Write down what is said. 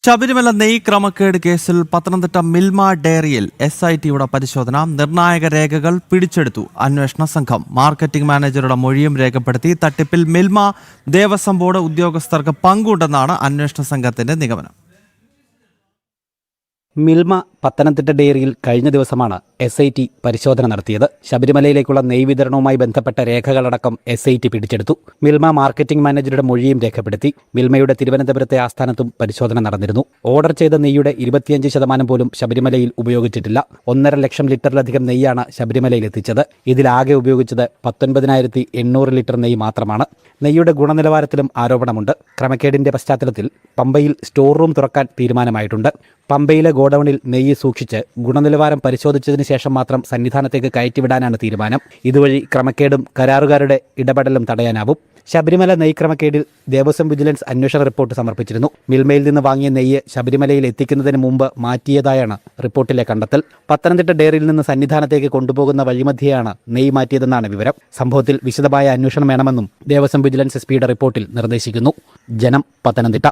ശബരിമല നെയ് ക്രമക്കേട് കേസിൽ പത്തനംതിട്ട മിൽമ ഡയറിയിൽ SITയുടെ പരിശോധന. നിർണായക രേഖകൾ പിടിച്ചെടുത്തു അന്വേഷണ സംഘം. മാർക്കറ്റിംഗ് മാനേജറുടെ മൊഴിയും രേഖപ്പെടുത്തി. തട്ടിപ്പിൽ മിൽമ ദേവസ്വം ബോർഡ് ഉദ്യോഗസ്ഥർക്ക് പങ്കുണ്ടെന്നാണ് അന്വേഷണ സംഘത്തിന്റെ നിഗമനം. മിൽമ പത്തനംതിട്ട ഡയറിയിൽ കഴിഞ്ഞ ദിവസമാണ് SIT പരിശോധന നടത്തിയത്. ശബരിമലയിലേക്കുള്ള നെയ് വിതരണവുമായി ബന്ധപ്പെട്ട രേഖകളടക്കം SIT പിടിച്ചെടുത്തു. മിൽമ മാർക്കറ്റിംഗ് മാനേജറുടെ മൊഴിയും രേഖപ്പെടുത്തി. മിൽമയുടെ തിരുവനന്തപുരത്തെ ആസ്ഥാനത്തും പരിശോധന നടന്നിരുന്നു. ഓർഡർ ചെയ്ത നെയ്യുടെ 25% പോലും ശബരിമലയിൽ ഉപയോഗിച്ചിട്ടില്ല. 1.5 ലക്ഷം ലിറ്ററിലധികം നെയ്യാണ് ശബരിമലയിൽ എത്തിച്ചത്. ഇതിലാകെ ഉപയോഗിച്ചത് 19,800 ലിറ്റർ നെയ്യ് മാത്രമാണ്. നെയ്യുടെ ഗുണനിലവാരത്തിലും ആരോപണമുണ്ട്. ക്രമക്കേടിന്റെ പശ്ചാത്തലത്തിൽ പമ്പയിൽ സ്റ്റോർ റൂം തുറക്കാൻ തീരുമാനമായിട്ടുണ്ട്. പമ്പയിലെ ഗോഡൌണിൽ നെയ്യ് സൂക്ഷിച്ച് ഗുണനിലവാരം പരിശോധിച്ചതിന് ശേഷം മാത്രം സന്നിധാനത്തേക്ക് കയറ്റിവിടാനാണ് തീരുമാനം. ഇതുവഴി ക്രമക്കേടും കരാറുകാരുടെ ഇടപെടലും തടയാനാവും. ശബരിമല നെയ്യ് ക്രമക്കേടിൽ ദേവസ്വം വിജിലൻസ് അന്വേഷണ റിപ്പോർട്ട് സമർപ്പിച്ചിരുന്നു. മിൽമയിൽ നിന്ന് വാങ്ങിയ നെയ്യ് ശബരിമലയിൽ എത്തിക്കുന്നതിന് മുമ്പ് മാറ്റിയതായാണ് റിപ്പോർട്ടിലെ കണ്ടെത്തൽ. പത്തനംതിട്ട ഡയറിയിൽ നിന്ന് സന്നിധാനത്തേക്ക് കൊണ്ടുപോകുന്ന വഴിമധ്യയാണ് നെയ്യ് മാറ്റിയതെന്നാണ് വിവരം. സംഭവത്തിൽ വിശദമായ അന്വേഷണം വേണമെന്നും ദേവസ്വം വിജിലൻസ് SP യുടെ റിപ്പോർട്ടിൽ നിർദ്ദേശിക്കുന്നു. ജനം, പത്തനംതിട്ട.